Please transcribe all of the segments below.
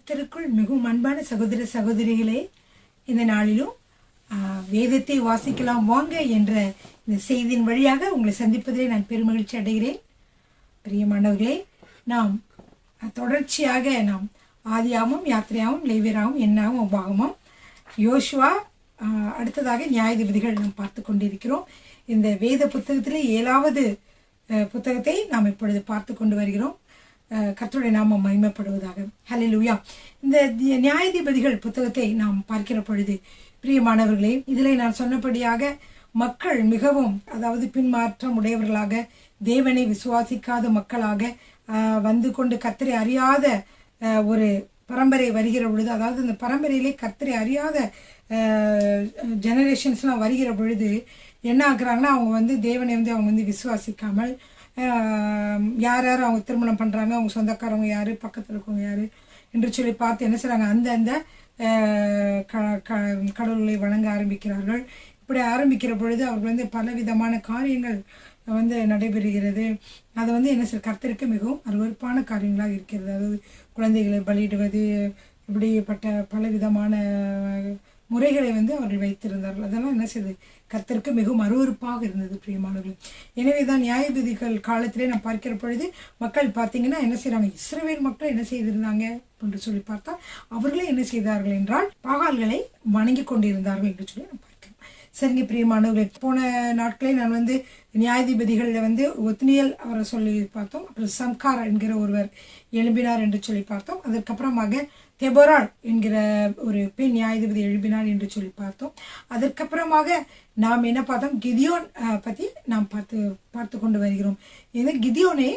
கர்த்தருக்குள் மிகவும் அன்பான சகோதர சகோதரிகளே, இந்த நாளிலும் வேதத்தை வாசிக்கலாம் வாங்க என்ற இந்த செய்தியின் வழியாக உங்களை சந்திப்பதிலே நான் பெருமகிழ்ச்சி அடைகிறேன். பிரியமானவர்களே, நாம் தொடர்ச்சியாக நாம் ஆதியாகமும் யாத்திரையாகவும் லேவியராகவும் எண்ணாகவும் உபாகமும் யோசுவா அடுத்ததாக நியாயாதிபதிகள் நாம் பார்த்து கொண்டிருக்கிறோம். இந்த வேத புத்தகத்திலே 7வது புத்தகத்தை நாம் இப்பொழுது பார்த்து கொண்டு வருகிறோம். கர்த்தருடைய நாமம் மகிமைப்படுவதாக. ஹல்லேலூயா. இந்த நியாயாதிபதிகள் புத்தகத்தை நாம் பார்க்கிற பொழுது பிரியமானவர்களே, இதிலே நான் சொன்னபடியாக மக்கள் மிகவும் பின்மாற்றம் உடையவர்களாக, தேவனை விசுவாசிக்காத மக்களாக வந்து கொண்டு கர்த்தரை அறியாத ஒரு பரம்பரை வருகிற பொழுது, அதாவது இந்த பரம்பரையிலே கர்த்தரை அறியாத ஜெனரேஷன்ஸ்லாம் வருகிற பொழுது என்ன ஆகுறாங்கன்னா, அவங்க தேவனை அவங்க விசுவாசிக்காமல் யார் யார் அவங்க திருமணம் பண்ணுறாங்க, அவங்க சொந்தக்காரவங்க யார், பக்கத்தில் இருக்கவங்க யார் என்று சொல்லி பார்த்து என்ன செய்கிறாங்க, அந்த கடவுளை வணங்க ஆரம்பிக்கிறார்கள். இப்படி ஆரம்பிக்கிற பொழுது அவர்கள் பலவிதமான காரியங்கள் நடைபெறுகிறது. அது என்ன சார் கர்த்தருக்கு மிகவும் அருவருப்பான காரியங்களாக இருக்கிறது. அதாவது குழந்தைகளை பலியிடுவது, இப்படிப்பட்ட பலவிதமான முறைகளை அவர்கள் வைத்திருந்தார்கள். அதெல்லாம் என்ன செய்யுது, கர்த்தருக்கு மிகவும் அருவருப்பாக இருந்தது பிரியமானவர்கள். எனவே தான் நியாயாதிபதிகள் காலத்திலே நான் பார்க்கிற பொழுது மக்கள் பார்த்தீங்கன்னா என்ன செய்யறாங்க, இஸ்ரவேல் மக்கள் என்ன செய்திருந்தாங்க என்று சொல்லி பார்த்தா, அவர்களே என்ன செய்தார்கள் என்றால் பாகால்களை வணங்கி கொண்டிருந்தார்கள் என்று சொல்லி நான் பார்க்கிறேன். சரிங்க பிரியமானவர்களே, போன நாட்களே நான் நியாயாதிபதிகளில் ஒத்னியல் அவரை சொல்லி பார்த்தோம். அப்புறம் சம்கார் என்கிற ஒருவர் எழும்பினார் என்று சொல்லி பார்த்தோம். அதற்கப்புறமாக தெபோராள் என்கிற ஒரு பெண் நியாயாதிபதி எழுப்பினார் என்று சொல்லி பார்த்தோம். அதற்கப்புறமாக நாம் என்ன பார்த்தோம், கிதியோன் பற்றி நாம் பார்த்து கொண்டு வருகிறோம். இந்த கிதியோனே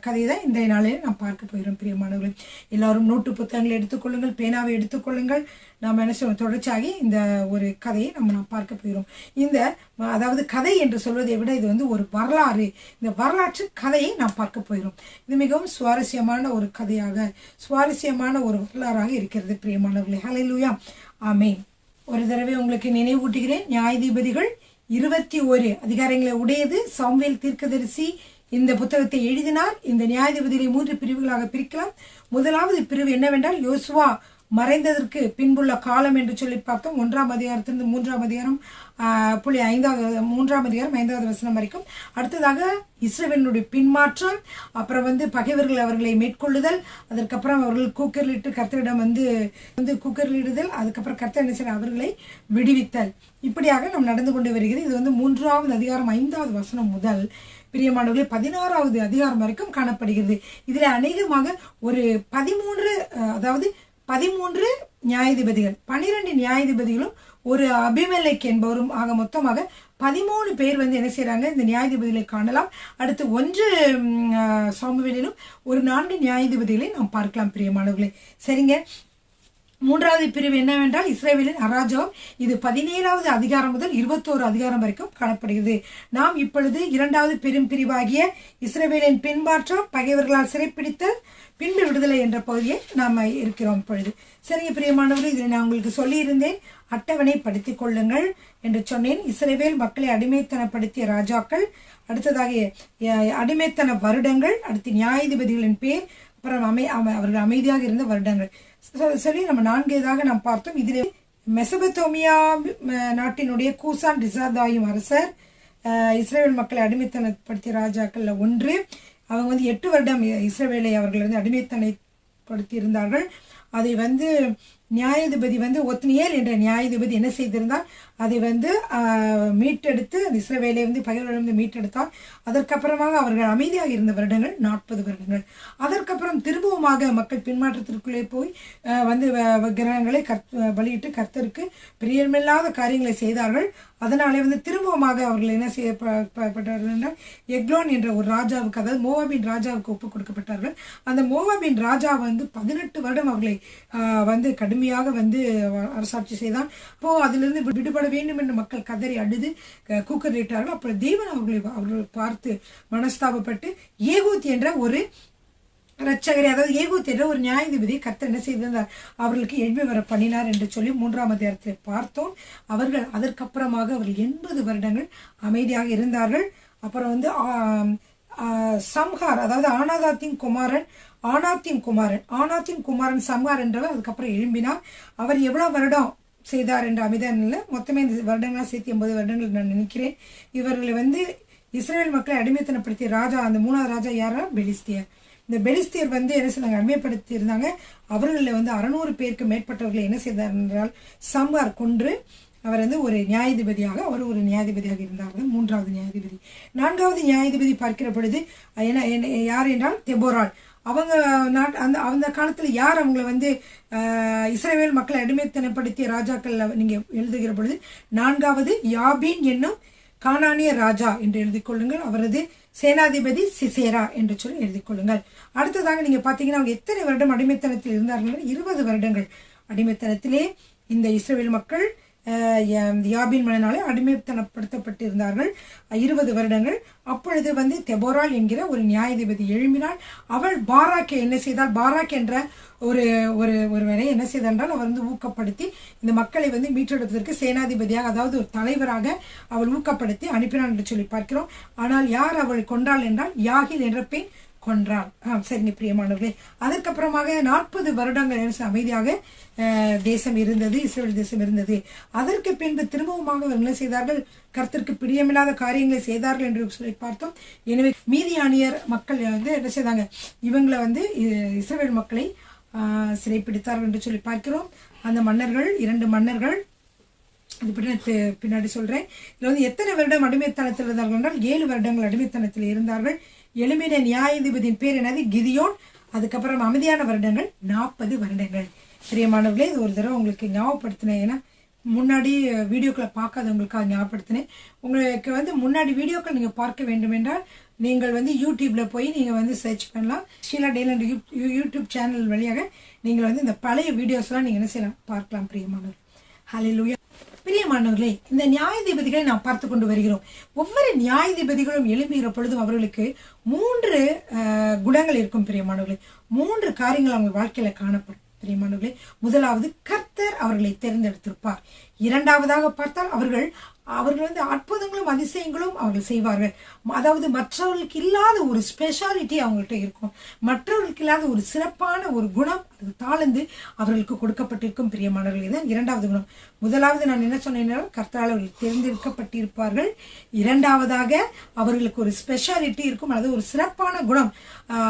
கதையை தான் இன்றைய நாளில் நாம் பார்க்க போகிறோம். பிரியமானவர்களே, எல்லாரும் நோட்டு புத்தகங்களை எடுத்துக்கொள்ளுங்கள், பேனாவை எடுத்துக்கொள்ளுங்கள். நாம் என்ன செய்வோம், தொடர்ச்சியாகி இந்த ஒரு கதையை நாம் பார்க்க போகிறோம். அதாவது கதை என்று சொல்வதை விட இது ஒரு வரலாறு. இந்த வரலாற்று கதையை நாம் பார்க்க போகிறோம். இது மிகவும் சுவாரஸ்யமான ஒரு கதையாக, சுவாரஸ்யமான ஒரு வரலாறாக இருக்கிறது பிரியமானவர்களே. ஹல்லேலூயா, ஆமென். ஒரு தடவை உங்களுக்கு நினைவூட்டுகிறேன். நியாயாதிபதிகள் 21 அதிகாரங்களை உடையது. சாமுவேல் தீர்க்கதரிசி இந்த புத்தகத்தை எழுதினார். இந்த நியாயாதிபதிகளை 3 பிரிவுகளாக பிரிக்கலாம். முதலாவது பிரிவு என்னவென்றால், யோசுவா மறைந்ததற்கு பின்புள்ள காலம் என்று சொல்லி பார்த்தோம். 1ஆம் அதிகாரத்திலிருந்து 3ஆம் அதிகாரம் 3ஆம் அதிகாரம் 5வது வசனம் வரைக்கும். அடுத்ததாக இஸ்ரவேலினுடைய பின்மாற்றம், அப்புறம் பகைவர்கள் அவர்களை மேற்கொள்ளுதல், அதற்கப்புறம் அவர்கள் கூக்கர்லிட்டு கர்த்தரிடம் கூக்கர்லிடுதல், அதுக்கப்புறம் கர்த்தர் என்ன செய்ய அவர்களை விடுவித்தல். இப்படியாக நாம் நடந்து கொண்டு வருகிறது. இது 3ஆவது அதிகாரம் 5வது வசனம் முதல் பிரியமானவர்களே 16வது அதிகாரம் வரைக்கும் காணப்படுகிறது. இதில் அநேகமாக ஒரு 13 நியாயாதிபதிகள், 12 நியாயாதிபதிகளும் ஒரு அபிமெலேக் என்பவரும் ஆக மொத்தமாக 13 பேர் என்ன செய்யறாங்க, இந்த நியாயாதிபதிகளை காணலாம். அடுத்து 1 சாமுவேலிலும் ஒரு 4 நியாயாதிபதிகளை நாம் பார்க்கலாம் பிரியமானவர்களே. சரிங்க, 3வது பிரிவு என்னவென்றால் இஸ்ரவேலின் அராஜகம். இது 17வது அதிகாரம் முதல் 21 அதிகாரம் வரைக்கும் காணப்படுகிறது. நாம் இப்பொழுது 2வது பெரும் பிரிவாகிய இஸ்ரவேலின் பின்மாற்றம், பகைவர்களால் சிறைப்பிடித்தல், பின்பு விடுதலை என்ற பகுதியை நாம் இருக்கிறோம் இப்பொழுது. சரிங்க பிரியமானவர்கள், இதில் நான் உங்களுக்கு சொல்லியிருந்தேன், அட்டவணை படுத்திக் கொள்ளுங்கள் என்று சொன்னேன். இஸ்ரவேல் மக்களை அடிமைத்தனப்படுத்திய ராஜாக்கள், அடுத்ததாக அடிமைத்தன வருடங்கள், அடுத்து நியாயாதிபதிகளின் பேர், அப்புறம் அவர்கள் அமைதியாக இருந்த வருடங்கள் சொல்லி நம்ம 4தாக நாம் பார்த்தோம். இதில் மெசபத்தோமியா நாட்டினுடைய கூசான் ரிசாதாயும் அரசர் இஸ்ரவேல் மக்களை அடிமைத்தனப்படுத்திய ராஜாக்கள்ல 1. அவங்க 8 வருடம் இஸ்ரவேலை அவர்கள் அடிமைத்தனப்படுத்தி இருந்தார்கள். அதை நியாயாதிபதி ஒத்னியேல் என்ற நியாயாதிபதி என்ன செய்திருந்தார், அதை மீட்டெடுத்து இஸ்ரவேலை பகைவர்களிடம் மீட்டெடுத்தார். அதற்கப்புறமாக அவர்கள் அமைதியாக இருந்த வருடங்கள் 40 வருடங்கள். அதற்கப்புறம் திரும்பவுமாக மக்கள் பின்மாற்றத்திற்குள்ளே போய் கிரகங்களை பலியிட்டு கர்த்தருக்கு பிரியமில்லாத காரியங்களை செய்தார்கள். அதனாலே திரும்பவுமாக அவர்கள் என்ன செய்யப்பட்டார்கள் என்றால், எக்லோன் என்ற ஒரு ராஜாவுக்கு, அதாவது மோவாபின் ராஜாவுக்கு ஒப்புக் கொடுக்கப்பட்டார்கள். அந்த மோவாபின் ராஜா 18 வருடம் அவர்களை கடுமையாக அரசாட்சி செய்தான். அப்போ அதிலிருந்து விடுபட வேண்டும் என்று மக்கள் கதறி அழுது கூக்கரிட்டார்கள். அப்புறம் தேவன் அவர்களை பார்த்து மனஸ்தாபப்பட்டு ஏகூத் என்ற ஒரு ரட்சகரை, அதாவது ஏகூத் என்ற ஒரு நியாயாதிபதி கர்த்தர் என்ன செய்திருந்தார், அவர்களுக்கு எழுப்பி வர பண்ணினார் என்று சொல்லி 3ஆம் அதிகாரத்தில் பார்த்தோம். அவர்கள் அதற்கப்புறமாக அவர்கள் 80 வருடங்கள் அமைதியாக இருந்தார்கள். அப்புறம் சம்ஹார், அதாவது ஆனாத்தின் குமாரன் சம்ஹார் என்றவர் அதுக்கப்புறம் எழும்பினார். அவர் எவ்வளவு வருடம் செய்தார் என்ற அமைதான் இல்லை, மொத்தமே இந்த வருடங்களாக சேர்த்து 80 வருடங்கள் நான் நினைக்கிறேன். இவர்களை இஸ்ரேல் மக்களை அடிமைத்தனப்படுத்திய ராஜா, அந்த 3வது ராஜா யாரா? பெலிஸ்தியர். இந்த பெலிஸ்தியர் என்ன செய்தாங்க? அடிமைப்படுத்தி இருந்தாங்க. அவர்களில் 600 பேருக்கு மேற்பட்டவர்களை என்ன செய்தார் என்றால் சம்ஹார் கொன்று அவர் ஒரு நியாயாதிபதியாக இருந்தார். 3வது நியாயாதிபதி. 4வது நியாயாதிபதி பார்க்கிற பொழுது யார் என்றால் தெபோராள். அவங்க அந்த காலத்துல யார் அவங்களை இஸ்ரவேல் மக்களை அடிமைத்தனப்படுத்திய ராஜாக்கள் நீங்க எழுதுகிற பொழுது 4வது யாபீன் என்னும் கானானிய ராஜா என்று எழுதிக் கொள்ளுங்கள். அவரது சேனாதிபதி சிசேரா என்று சொல்லி எழுதிக் கொள்ளுங்கள். அடுத்ததாக நீங்க பாத்தீங்கன்னா அவங்க எத்தனை வருடம் அடிமைத்தனத்தில் இருந்தார்கள்? 20 வருடங்கள் அடிமைத்தனத்திலே இந்த இஸ்ரவேல் மக்கள் யாபின் மன்னனாலே அடிமைத்தனப்படுத்தப்பட்டு இருந்தார்கள் 20 வருடங்கள். அப்பொழுது தெபோராள் என்கிற ஒரு நியாயாதிபதி எழும்பினாள். அவள் பாராக்கை என்ன செய்தால்? பாராக் என்ற ஒருவரை என்ன செய்தால் என்றால் அவர் ஊக்கப்படுத்தி இந்த மக்களை மீட்டெடுப்பதற்கு சேனாதிபதியாக, அதாவது ஒரு தலைவராக அவள் ஊக்கப்படுத்தி அனுப்பினாள் என்று சொல்லி பார்க்கிறோம். ஆனால் யார் அவள் கொன்றாள் என்றால் யாகில் என்ற பெண் கொன்றாள். சரிங்க பிரியமானவர்களே. அதற்கப்புறமாக 40 வருடங்கள் அமைதியாக தேசம் இருந்தது, இஸ்ரேல் தேசம் இருந்தது. அதற்கு பின்பு திரும்பவுமாக அவர் என்ன செய்தார்கள்? கர்த்தருக்கு பிரியமில்லாத காரியங்களை செய்தார்கள் என்று சொல்லி பார்த்தோம். எனவே மீதியானியர் மக்கள் என்ன செய்தாங்க? இவங்களை இஸ்ரேல் மக்களை சிறைப்பிடித்தார்கள் என்று சொல்லி பார்க்கிறோம். அந்த மன்னர்கள் 2 மன்னர்கள், அது பின்னாடி சொல்றேன். இதுல எத்தனை வருடம் அடிமைத்தனத்தில் இருந்தார்கள் என்றால் 7 வருடங்கள் அடிமைத்தனத்தில் இருந்தார்கள். எழும்பின நியாயாதிபதியின் பேர் என்னது? கிதியோன். அதுக்கப்புறம் அமைதியான வருடங்கள் 40 வருடங்கள். பிரியமானவர்களே, இது ஒரு தடவை உங்களுக்கு ஞாபகப்படுத்தினேன். ஏன்னா முன்னாடி வீடியோக்களை பார்க்காதவங்களுக்காக ஞாபகப்படுத்தினேன். உங்களுக்கு முன்னாடி வீடியோக்கள் நீங்க பார்க்க வேண்டும் என்றால் நீங்கள் யூடியூப்ல போய் நீங்க சர்ச் பண்ணலாம். ஷீலா டேலண்ட் யூடியூப் சேனல் வழியாக நீங்கள் இந்த பழைய வீடியோஸ் எல்லாம் நீங்க என்ன செய்யலாம், பார்க்கலாம். பிரியமானவர்கள், ஹல்லேலூயா. பிரியமானவர்களே, இந்த நியாயாதிபதிகளை நாம் பார்த்து கொண்டு வருகிறோம். ஒவ்வொரு நியாயாதிபதிகளும் எழும்புகிற பொழுதும் அவர்களுக்கு 3 குணங்கள் இருக்கும். பிரியமானவர்களே, 3 காரியங்கள் அவங்க வாழ்க்கையில காணப்படும். பிரியமானவர்களே, முதலாவது கர்த்தர் அவர்களை தேர்ந்தெடுத்திருப்பார். இரண்டாவதாக பார்த்தால் அவர்கள் அற்புதங்களும் அதிசயங்களும் அவர்கள் செய்வார்கள். அதாவது மற்றவர்களுக்கு இல்லாத ஒரு ஸ்பெஷாலிட்டி அவங்கள்ட்ட இருக்கும். மற்றவர்களுக்கு இல்லாத ஒரு சிறப்பான ஒரு குணம், அது தாழ்ந்து அவர்களுக்கு கொடுக்கப்பட்டிருக்கும். பிரியமானவர்கள், இதுதான் 2வது குணம். முதலாவது நான் என்ன சொன்னேன்? கர்த்தரால் அவர்கள் தேர்ந்தெடுக்கப்பட்டிருப்பார்கள். இரண்டாவதாக அவர்களுக்கு ஒரு ஸ்பெஷாலிட்டி இருக்கும், அல்லது ஒரு சிறப்பான குணம்,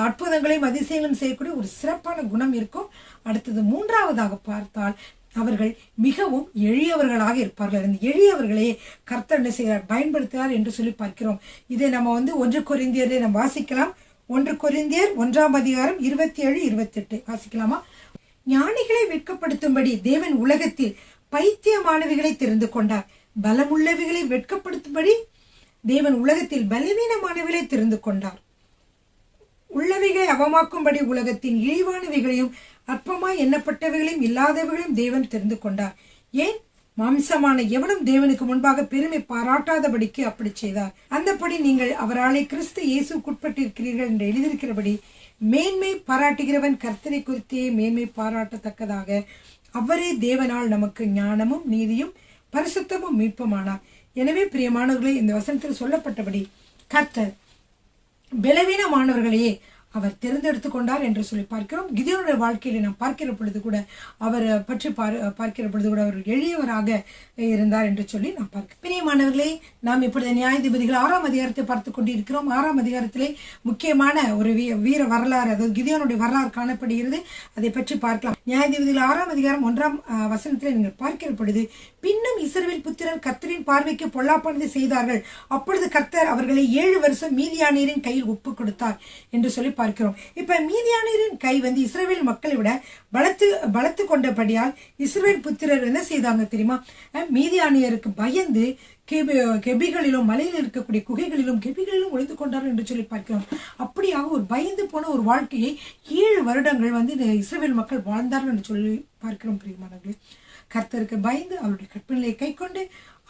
அற்புதங்களையும் அதிசயங்களும் செய்யக்கூடிய ஒரு சிறப்பான குணம் இருக்கும். அடுத்தது 3வதாக பார்த்தால் அவர்கள் மிகவும் எளியவர்களாக இருப்பார்கள். அந்த எளியவர்களே கர்த்தர் என்ன செய்கிறார்? பயன்படுத்துகிறார் என்று சொல்லி பார்க்கிறோம். இதை நம்ம 1 கொரிந்தியரை நம்ம வாசிக்கலாம். 1 கொரிந்தியர் 1ஆம் அதிகாரம் 27, 28 வாசிக்கலாமா? ஞானிகளை வெட்கப்படுத்தும்படி தேவன் உலகத்தில் பைத்தியமானவைகளை தெரிந்து கொண்டார். பலமுள்ளவைகளை வெட்கப்படுத்தும்படி தேவன் உலகத்தில் பலவீனமானவைகளை தெரிந்து கொண்டார். உள்ளவைகளை அவமாக்கும்படி உலகத்தின் இழிவானவைகளையும் அற்பமாய் எண்ணப்பட்டவைகளையும் இல்லாதவைகளையும் தேவன் தெரிந்து கொண்டார். ஏன்? மாம்சமான எவனும் தேவனுக்கு முன்பாக பெருமை பாராட்டாதபடிக்கு அப்படி செய்தார். அந்தபடி நீங்கள் அவராலே கிறிஸ்து இயேசுக்குட்பட்டிருக்கிறீர்கள் என்று எழுதியிருக்கிறபடி மேன்மை பாராட்டுகிறவன் கர்த்தரை குறித்தே மேன்மை பாராட்டத்தக்கதாக அவரே தேவனால் நமக்கு ஞானமும் நீதியும் பரிசுத்தமும் மீட்புமானார். எனவே பிரியமானவர்களே, இந்த வசனத்தில் சொல்லப்பட்டபடி கர்த்தர் பலவீனமானவர்களையே அவர் தேர்ந்தெடுத்து கொண்டார் என்று சொல்லி பார்க்கிறோம். கிதியோனுடைய வாழ்க்கையில நாம் பார்க்கிற பொழுது கூட அவர் பற்றி பார்க்கிற பொழுது கூட அவர் எளியவராக இருந்தார் என்று சொல்லி நாம் பார்க்கிறோம். பிரியமானவர்களே, நாம் இப்பொழுது நியாயாதிபதிகள் 6ஆம் அதிகாரத்தை பார்த்து கொண்டு இருக்கிறோம். 6ஆம் அதிகாரத்திலே முக்கியமான ஒரு வீர வரலாறு, அதாவது கிதியோனுடைய வரலாறு காணப்படுகிறது. அதை பற்றி பார்க்கலாம். நியாயாதிபதிகள் 6ஆம் அதிகாரம் 1ஆம் வசனத்திலே நீங்கள் பார்க்கிற பொழுது, பின்னும் இஸ்ரவேல் புத்திரர் கர்த்தரின் பார்வைக்கு பொல்லாப்பானதை செய்தார்கள். அப்பொழுது கர்த்தர் அவர்களை 7 வருஷம் மீதியானியரின் கையில் ஒப்பு கொடுத்தார் என்று சொல்லி பார்க்கிறோம். இப்ப மீதியானியரின் கை இஸ்ரவேல் மக்களை விட பலத்து கொண்டபடியால் இஸ்ரவேல் புத்திரர் என்ன செய்தாங்க தெரியுமா? மீதியானியருக்கு பயந்து கெபிகளிலும் மலையில் இருக்கக்கூடிய குகைகளிலும் கெபிகளிலும் ஒளிந்து கொண்டார்கள் என்று சொல்லி பார்க்கிறோம். அப்படியாக ஒரு பயந்து போன ஒரு வாழ்க்கையை 7 வருடங்கள் இந்த இஸ்ரவேல் மக்கள் வாழ்ந்தார்கள் என்று சொல்லி பார்க்கிறோம். பிரியமானவர்களே, கர்த்தருக்கு பயந்து அவருடைய கற்பனையை கை கொண்டு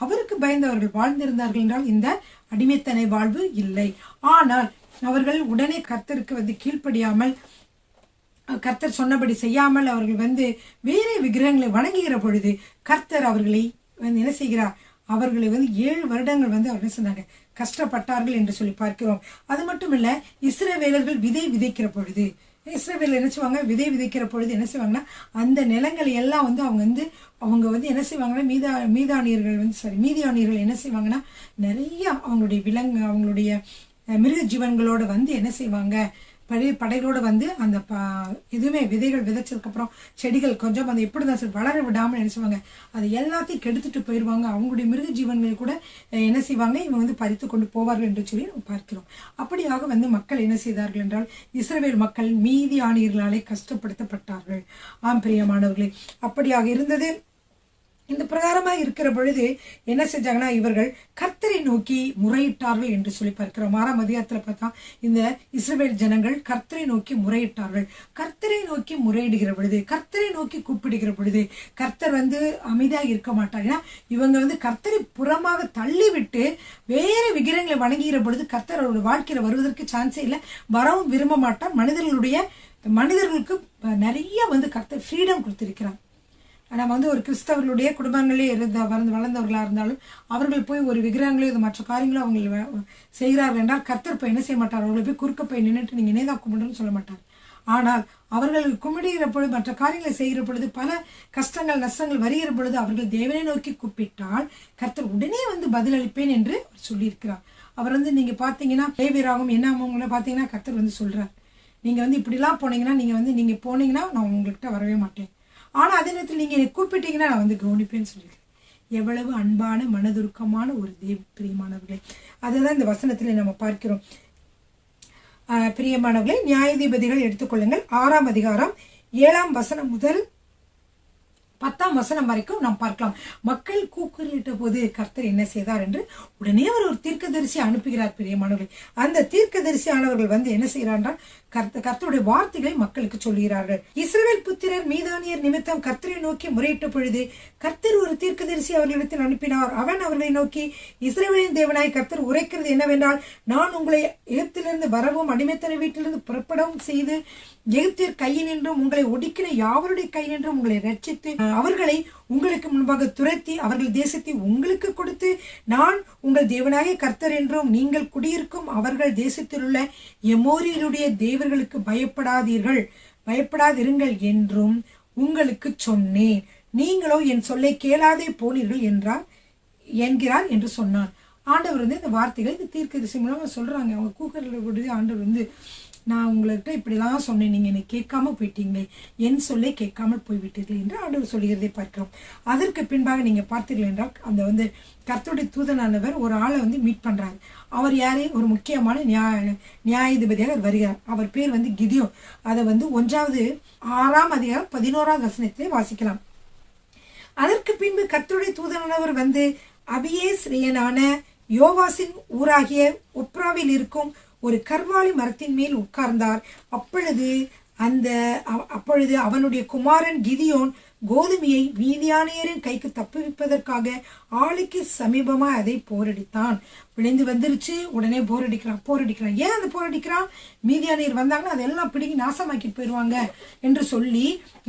அவருக்கு பயந்து அவர்கள் வாழ்ந்திருந்தார்கள் என்றால் இந்த அடிமைத்தனை வாழ்வு இல்லை. ஆனால் அவர்கள் உடனே கர்த்தருக்கு கீழ்ப்படியாமல், கர்த்தர் சொன்னபடி செய்யாமல் அவர்கள் வேற விக்கிரகங்களை வணங்குகிற பொழுது கர்த்தர் அவர்களை என்ன செய்கிறார்? அவர்களை 7 வருடங்கள் அவர் என்ன சொன்னாங்க? கஷ்டப்பட்டார்கள் என்று சொல்லி பார்க்கிறோம். அது மட்டும் இல்ல, இஸ்ரவேலர்கள் விதை விதைக்கிற பொழுது, இஸ்ரவேல் என்ன செய்வாங்க, விதை விதைக்கிற பொழுது என்ன செய்வாங்கன்னா, அந்த நிலங்களை எல்லாம் வந்து அவங்க வந்து என்ன செய்வாங்கன்னா, மீதியானியர்கள் என்ன செய்வாங்கன்னா, நிறைய அவங்களுடைய அவங்களுடைய மிருக ஜீவன்களோட வந்து என்ன செய்வாங்க, படைகளோட வந்து அந்த எதுவுமே விதைகள் விதைச்சதுக்கு அப்புறம் செடிகள் கொஞ்சம் அந்த எப்படிதான் சரி வளர விடாமல் என்ன செய்வாங்க, அதை எல்லாத்தையும் கெடுத்துட்டு போயிடுவாங்க. அவங்களுடைய மிருக ஜீவன்கள் கூட என்ன செய்வாங்க, இவங்க வந்து பறித்து கொண்டு போவார்கள் என்று சொல்லி நம்ம பார்க்கிறோம். அப்படியாக வந்து மக்கள் என்ன செய்தார்கள் என்றால், இஸ்ரவேல் மக்கள் மீதியானியர்களாலே கஷ்டப்படுத்தப்பட்டார்கள். ஆம் பிரியமானவர்களே, அப்படியாக இருந்தது. இந்த பிரகாரமாக இருக்கிற பொழுது என்ன செஞ்சாங்கன்னா, இவர்கள் கர்த்தரை நோக்கி முறையிட்டார்கள் என்று சொல்லி பார்க்கிறோம். 6ஆம் அதிகாரத்துல பார்த்தா, இந்த இஸ்ரவேல் ஜனங்கள் கர்த்தரை நோக்கி முறையிட்டார்கள். கர்த்தரை நோக்கி முறையிடுகிற பொழுது, கர்த்தரை நோக்கி கூப்பிடுகிற பொழுது கர்த்தர் வந்து அமைதியாக இருக்க மாட்டார். ஏன்னா இவங்க வந்து கர்த்தரை புறமாக தள்ளி விட்டு வேற விக்கிரகங்களை வணங்குகிற பொழுது கர்த்தர் அவருடைய வாழ்க்கையில வருவதற்கு சான்ஸே இல்லை, வரவும் விரும்ப மாட்டார். மனிதர்களுக்கு நிறைய வந்து கர்த்தர் ஃப்ரீடம் கொடுத்திருக்கிறார். நம்ம வந்து ஒரு கிறிஸ்தவர்களுடைய குடும்பங்களே வளர்ந்தவர்களாக இருந்தாலும் அவர்கள் போய் ஒரு விக்கிரகங்களோ இது மற்ற காரியங்களோ அவங்க செய்கிறார்கள் என்றால் கர்த்தர் போய் என்ன செய்ய மாட்டார், அவர்களை போய் குறுக்க போய் நின்றுட்டு நீங்கள் என்னதான் கும்பிடுன்னு சொல்ல மாட்டார். ஆனால் அவர்கள் கும்பிடுகிற பொழுது, மற்ற காரியங்களை செய்கிற பொழுது, பல கஷ்டங்கள் நஷ்டங்கள் வருகிற பொழுது அவர்கள் தேவனை நோக்கி கூப்பிட்டால் கர்த்தர் உடனே வந்து பதிலளிப்பேன் என்று சொல்லியிருக்கிறார். அவர் வந்து நீங்க பார்த்தீங்கன்னா லேவியராகவும் என்னாமவங்களை பார்த்தீங்கன்னா கர்த்தர் வந்து சொல்றார், நீங்க வந்து இப்படிலாம் போனீங்கன்னா நீங்க போனீங்கன்னா நான் உங்கள்கிட்ட வரவே மாட்டேன், ஆனா அதே நேரத்தில் நீங்க என்னை கூப்பிட்டீங்கன்னா நான் வந்து கவனிப்பேன்னு சொல்லியிருக்கேன். எவ்வளவு அன்பான மனதுருக்கமான ஒரு பிரியமானவர்களே, அதுதான் இந்த வசனத்துல நம்ம பார்க்கிறோம். பிரியமானவர்களே, நியாயாதிபதிகள் எடுத்துக்கொள்ளுங்கள், 6ஆம் அதிகாரம் 7ஆம் வசனம் முதல் 10ஆம் வசனம் வரைக்கும் நாம் பார்க்கலாம். மக்கள் கூக்குரலிட்ட போது கர்த்தர் என்ன செய்தார் என்று உடனே அவர் ஒரு தீர்க்கதரிசி அனுப்புகிறார். பிரியமானவர்கள், அந்த தீர்க்கதரிசியானவர்கள் வந்து என்ன செய்கிறார்கள், கர்த்தருடைய வார்த்தைகளை மக்களுக்கு சொல்கிறார்கள். இஸ்ரவேல் புத்திரர் மீதானியர் நிமித்தம் கர்த்தரை நோக்கி முறையிட்ட பொழுது கர்த்தர் ஒரு தீர்க்கதரிசி அவர்களிடத்தில் அனுப்பினார். அவன் அவர்களை நோக்கி, இஸ்ரவேலின் தேவனாய் கர்த்தர் உரைக்கிறது என்னவென்றால், நான் உங்களை எகிப்திலிருந்து வரவும் அடிமைத்தன வீட்டிலிருந்து புறப்படவும் செய்து எகிப்தியர் கையினின்றும் உங்களை ஒடுக்கின யாவருடைய கையினின்றும் உங்களை ரட்சித்து அவர்களை உங்களுக்கு முன்பாக துரத்தி அவர்கள் தேசத்தை உங்களுக்கு கொடுத்து, நான் உங்கள் தேவனாகிய கர்த்தர் என்றும் நீங்கள் குடியிருக்கும் அவர்கள் தேசத்தில் உள்ள எமோரியருடைய தேவர்களுக்கு பயப்படாதிருங்கள் என்றும் உங்களுக்கு சொன்னேன். நீங்களோ என் சொல்லை கேளாதே போனீர்கள் என்கிறார் என்று சொன்னான். ஆண்டவர் வந்து இந்த வார்த்தைகள் இந்த தீர்க்கதரிசி மூலமா சொல்றாங்க. அவங்க கூக்கரில் ஆண்டவர் வந்து, நான் உங்கள்கிட்ட இப்படிலாம் சொன்னேன், நீங்க என்னை கேட்காம போயிட்டீங்களே, என் சொல்லை கேட்காமல் போய்விட்டீர்கள் என்று ஆண்டவர் சொல்கிறதை பார்க்கிறோம். அதற்கு பின்பாக நீங்க பார்த்தீர்கள் என்றால், அந்த வந்து கர்த்தருடைய தூதனானவர் ஒரு ஆளை வந்து மீட் பண்றாரு. அவர் யாரே, ஒரு முக்கியமான நியாயாதிபதியாக வருகிறார். அவர் பேர் வந்து கிதியோன். அதை வந்து 6ஆம் அதிகாரம் 11ஆம் வசனத்திலே வாசிக்கலாம். அதற்கு பின்பு கர்த்தருடைய தூதனானவர் வந்து அபியேஸ்ரியனான யோவாசின் ஊராகிய ஒப்ராவில் இருக்கும் ஒரு கர்வாலி மரத்தின் மேல் உட்கார்ந்தார். அப்பொழுது அவனுடைய குமாரன் கிதியோன் கோதுமையை மீதியானியரின் கைக்கு தப்புவிப்பதற்காக ஆளுக்கு சமீபமா அதை போரடித்தான். விளைந்து வந்துருச்சு, உடனே போரடிக்கிறான். ஏன் அந்த போரடிக்கிறான்? மீதியானியர் வந்தாங்கன்னா அதெல்லாம் பிடிங்கி நாசமாக்கிட்டு போயிடுவாங்க என்று சொல்லி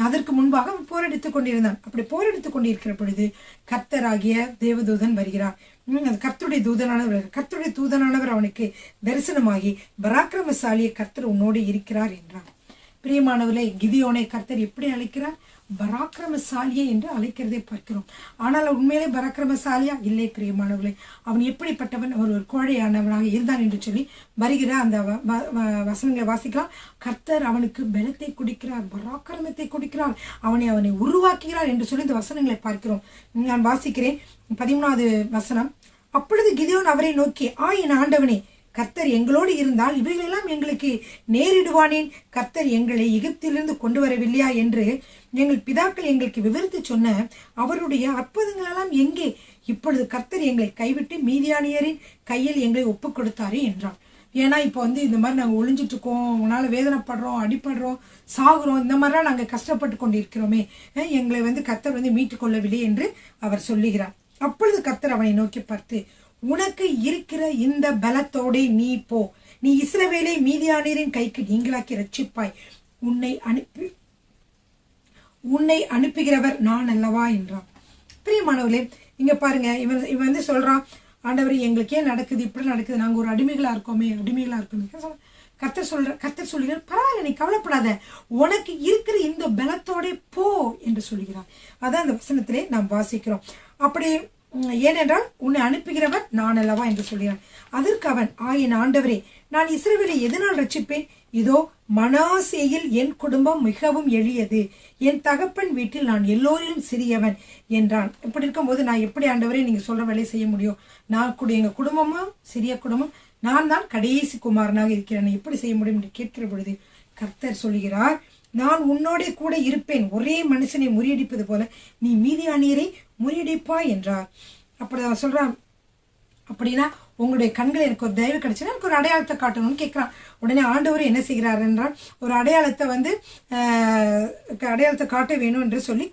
அதற்கு முன்பாக போரடித்துக் கொண்டிருந்தான். அப்படி போரடித்துக் கொண்டிருக்கிற பொழுது கர்த்தராகிய தேவதூதன் வருகிறார். கர்த்தருடைய தூதனானவர் அவனுக்கு தரிசனமாகி, பராக்கிரமசாலியை கர்த்தர் உன்னோடு இருக்கிறார் என்றார். பிரியமானவர்களே, கிதியோனை கர்த்தர் எப்படி அழைக்கிறார்? பராக்கிரமசாலியை என்று அழைக்கிறதை பார்க்கிறோம். ஆனால் உண்மையிலே பராக்கிரமசாலியா இல்லை பிரியமானவர்களே. அவன் எப்படிப்பட்டவன்? அவர் ஒரு கோழையானவனாக இருந்தான் என்று சொல்லி வருகிற அந்த வசனங்களை வாசிக்கலாம். கர்த்தர் அவனுக்கு பலத்தை கொடுக்கிறார், பராக்கிரமத்தை கொடுக்கிறார், அவனை உருவாக்குகிறார் என்று சொல்லி இந்த வசனங்களை பார்க்கிறோம். நான் வாசிக்கிறேன் 13வது வசனம். அப்பொழுது கிதியோன் அவரை நோக்கி, என் ஆண்டவனே, கர்த்தர் எங்களோடு இருந்தால் இவைகளெல்லாம் எங்களுக்கு நேரிடுவானேன்? கர்த்தர் எங்களை எகிப்திலிருந்து கொண்டு வரவில்லையா என்று எங்கள் பிதாக்கள் எங்களுக்கு விவரித்து சொன்ன அவருடைய அற்புதங்கள் எல்லாம் எங்கே? இப்பொழுது கர்த்தர் எங்களை கைவிட்டு மீதியானியரின் கையில் எங்களை ஒப்பு கொடுத்தாரே என்றான். ஏன்னா இப்போ வந்து இந்த மாதிரி நாங்கள் ஒளிஞ்சிட்டு இருக்கோம், உங்களால் வேதனைப்படுறோம், அடிப்படுறோம், சாகுறோம், இந்த மாதிரிலாம் நாங்கள் கஷ்டப்பட்டு கொண்டு இருக்கிறோமே, எங்களை வந்து கர்த்தர் வந்து மீட்டு கொள்ளவில்லை என்று அவர் சொல்லுகிறார். அப்பொழுது கர்த்தர் அவனை நோக்கி பார்த்து, உனக்கு இருக்கிற இந்த பலத்தோட நீ போ, நீ இஸ்ரவேலை மீதியானியரின் கைக்கு நீங்களாக்கி ரட்சிப்பாய், உன்னை அனுப்புகிறவர் நான் அல்லவா என்றான். பிரியமானவர்களே, இங்க பாருங்க, இவன் வந்து சொல்றான், ஆண்டவரே எங்களுக்கு ஏன் நடக்குது, இப்படி நடக்குது, நாங்கள் ஒரு அடிமைகளாக இருக்கோமே. கர்த்தர் சொல்லுகிறார், பரவாயில்ல, நீ கவலைப்படாத, உனக்கு இருக்கிற இந்த பலத்தோட போ என்று சொல்கிறார். அதான் அந்த வசனத்திலே நாம் வாசிக்கிறோம். அப்படி ஏனென்றால் உன்னை அனுப்புகிறவர் நான் அல்லவா என்று சொல்கிறான். அதற்கு அவன், ஆயின் ஆண்டவரே, நான் இஸ்ரவேலை எதனால் ரட்சிப்பேன்? இதோ மனாசேயில் என் குடும்பம் மிகவும் எளியது, என் தகப்பன் வீட்டில் நான் எல்லோரிலும் சிறியவன் என்றான். இப்படி இருக்கும்போது நான் எப்படி ஆண்டவரே நீங்க சொல்ற வேலையை செய்ய முடியும்? நான் கூட எங்க குடும்பமும் சிறிய குடும்பம், நான் தான் கடைசி குமாரனாக இருக்கிறேன், எப்படி செய்ய முடியும் என்று கேட்கிற பொழுது கர்த்தர் சொல்கிறார், நான் உன்னோட கூட இருப்பேன், ஒரே மனுஷனை முறியடிப்பது போல நீ மீதியானியரை முறியடிப்பாய் என்றார். அப்படி அவன் சொல்றான், அப்படின்னா உங்களுடைய கண்கள் எனக்கு ஒரு தயவு கிடைச்சுன்னா எனக்கு ஒரு அடையாளத்தை காட்டணும்னு கேட்குறான். உடனே ஆண்டவர் என்ன செய்கிறார் என்றால், ஒரு அடையாளத்தை அடையாளத்தை காட்ட வேணும் என்று சொல்லி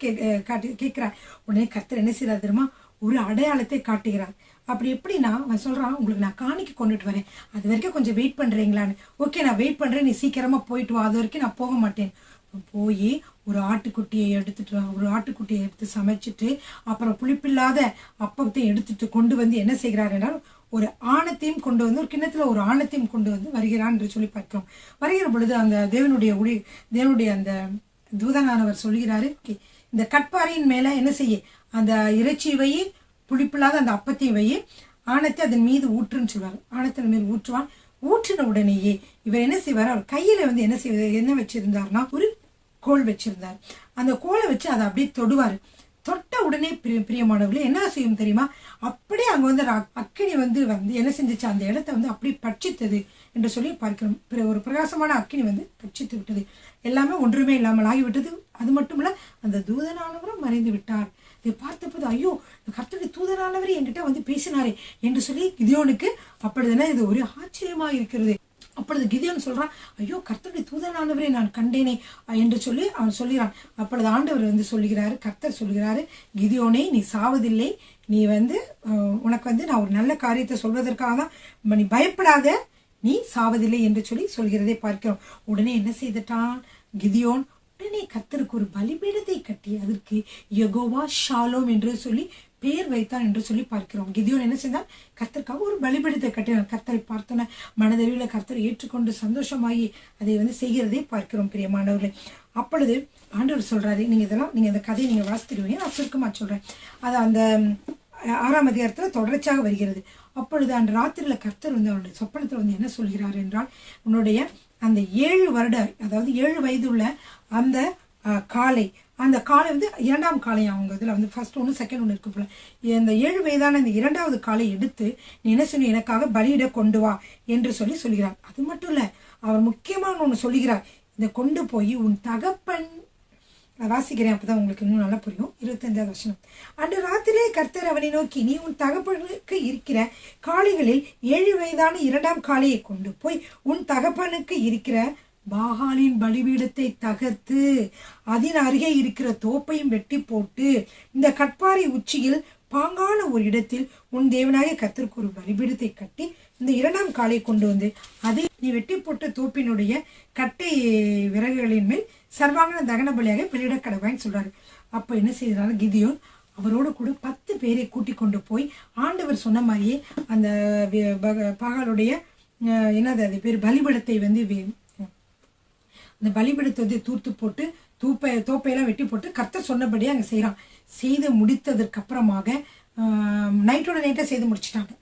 கேட்கிறார். உடனே கர்த்தர் என்ன செய்கிறார் தெரியுமா? ஒரு அடையாளத்தை காட்டுகிறார். அப்படி எப்படின்னா அவன் சொல்றான், உங்களுக்கு நான் காணிக்க கொண்டுட்டு வரேன், அது வரைக்கும் கொஞ்சம் வெயிட் பண்றீங்களான்னு. ஓகே, நான் வெயிட் பண்றேன், நீ சீக்கிரமா போயிட்டு வா, அது வரைக்கும் நான் போக மாட்டேன். போய் ஒரு ஆட்டுக்குட்டியை எடுத்து சமைச்சிட்டு அப்புறம் புளிப்பில்லாத அப்பத்தை எடுத்துட்டு கொண்டு வந்து என்ன செய்கிறார் என்றால், ஒரு ஆணத்தையும் கொண்டு வந்து, ஒரு கிண்ணத்துல ஒரு ஆணத்தையும் கொண்டு வந்து வருகிறான் என்று சொல்லி பார்க்கிறோம். வருகிற பொழுது அந்த தேவனுடைய அந்த தூதனானவர் சொல்கிறாரு, இந்த கட்பாறையின் மேல என்ன செய்ய, அந்த இறைச்சி வையை, புளிப்பில்லாத அந்த அப்பத்தையும் வையை, ஆணத்தை அதன் மீது ஊற்றுன்னு சொல்வார். ஆணத்தின் மீது ஊற்றுவான். ஊற்றின உடனேயே இவர் என்ன செய்வார், அவர் கையில வந்து என்ன வச்சிருந்தார்னா ஒரு கோல் வச்சிருந்தார். அந்த கோலை வச்சு அதை அப்படியே தொடுவார். தொட்ட உடனே பிரியமானவர்களே என்ன செய்யும் தெரியுமா? அப்படியே அங்க வந்து அக்கினி வந்து என்ன செஞ்சிச்சு, அந்த இடத்த வந்து அப்படியே பட்சித்தது என்று சொல்லி பார்க்கிறோம். ஒரு பிரகாசமான அக்கினி வந்து பட்சித்து விட்டது. எல்லாமே ஒன்றுமே இல்லாமல் ஆகிவிட்டது. அது மட்டும் இல்ல, அந்த தூதனானவரும் மறைந்து விட்டார். இதை பார்த்தபோது, ஐயோ, கர்த்தருடைய தூதனானவரே என்கிட்ட வந்து பேசினாரே என்று சொல்லி கிதியோனுக்கு அப்பொழுதுனா இது ஒரு ஆச்சரியமா இருக்கிறது. அப்பொழுது கிதியோன் சொல்றான், ஐயோ, கர்த்தருடைய தூதனானவரே நான் கண்டேனே என்று சொல்லி அவன் சொல்கிறான். அப்பொழுது ஆண்டவர் வந்து சொல்லுகிறாரு, கர்த்தர் சொல்கிறாரு, கிதியோனே, நீ சாவதில்லை, நீ வந்து உனக்கு வந்து நான் ஒரு நல்ல காரியத்தை சொல்வதற்காக தான், நீ பயப்படாத, நீ சாவதில்லை என்று சொல்லி சொல்கிறதை பார்க்கிறோம். உடனே என்ன செய்துட்டான் கிதியோன்? உடனே கர்த்தருக்கு ஒரு பலிபீடத்தை கட்டி அதற்கு யெகோவா ஷாலோம் என்று சொல்லி பேர் வைத்தான் என்று சொல்லி பார்க்கிறோம். கிதியோன் என்ன செய்தான்? கர்த்தருக்காக ஒரு பலிபீடத்தை கட்டினான். கர்த்தரை பார்த்தன மனதறிவில் கர்த்தரை ஏற்றுக்கொண்டு சந்தோஷமாகி அதை வந்து செய்கிறதை பார்க்கிறோம். பிரியமானவர்களே, அப்பொழுது ஆண்டவர் சொல்றாரு, நீங்க இந்த கதையை நீங்க வாசித்துடுவீங்க, நான் சுருக்கமா சொல்றேன். அது அந்த 6ஆம் அதிகாரத்துல தொடர்ச்சியாக வருகிறது. அப்பொழுது அந்த ராத்திரியில கர்த்தர் வந்து அவனுடைய சொப்பனத்தில் வந்து என்ன சொல்கிறார் என்றால், உன்னுடைய அந்த 7 வருட, அதாவது 7 வயது உள்ள அந்த காளை, அந்த காளை வந்து 2ஆம் காளை, அவங்க இதுல வந்து ஃபர்ஸ்ட் ஒன்று செகண்ட் ஒன்று இருக்கு போல, இந்த 7 வயதான இந்த 2வது காளை எடுத்து நீ என்ன சொல்லி எனக்காக பலியிட கொண்டு வா என்று சொல்லி சொல்கிறார். அது மட்டும் இல்ல, அவர் முக்கியமான ஒன்று சொல்லுகிறார், இதை கொண்டு போய் உன் தகப்பன், வாசிக்கிறேன் அப்பதான் உங்களுக்கு இன்னும் நல்லா புரியும். 25வது வசனம். அன்று ராத்திரிலே கர்த்தர் அவனை நோக்கி, நீ உன் தகப்பனுக்கு இருக்கிற காளைகளில் 7 வயதான 2ஆம் காளையை கொண்டு போய் உன் தகப்பனுக்கு இருக்கிற பாகாலின் பலிபீடத்தை தகர்த்து அதன் அருகே இருக்கிற தோப்பையும் வெட்டி போட்டு இந்த கட்பாறை உச்சியில் பாங்கான ஒரு இடத்தில் உன் தேவனாய கர்த்தருக்கு ஒரு பலிபீடத்தை கட்டி இந்த 2ஆம் காளை கொண்டு வந்து அதை நீ வெட்டி போட்ட தோப்பினுடைய கட்டை விறகுகளின் மேல் சர்வாங்கன தகன பலியாக பலியிட கடவான்னு சொல்றாரு. அப்ப என்ன செய்யறாரு கிதியோன்? அவரோடு கூட 10 பேரை கூட்டிக் கொண்டு போய் ஆண்டவர் சொன்ன மாதிரியே அந்த பாகாலுடைய என்னது அது பேர் பலிபீடத்தை வந்து அந்த பலிபீடத்தை வந்து தூர்த்து போட்டு தோப்பையெல்லாம் வெட்டி போட்டு கர்த்தர் சொன்னபடியே அங்கே செய்கிறான். செய்து முடித்ததற்கு அப்புறமாக நைட்டோட நைட்டை செய்து முடிச்சிட்டாங்க.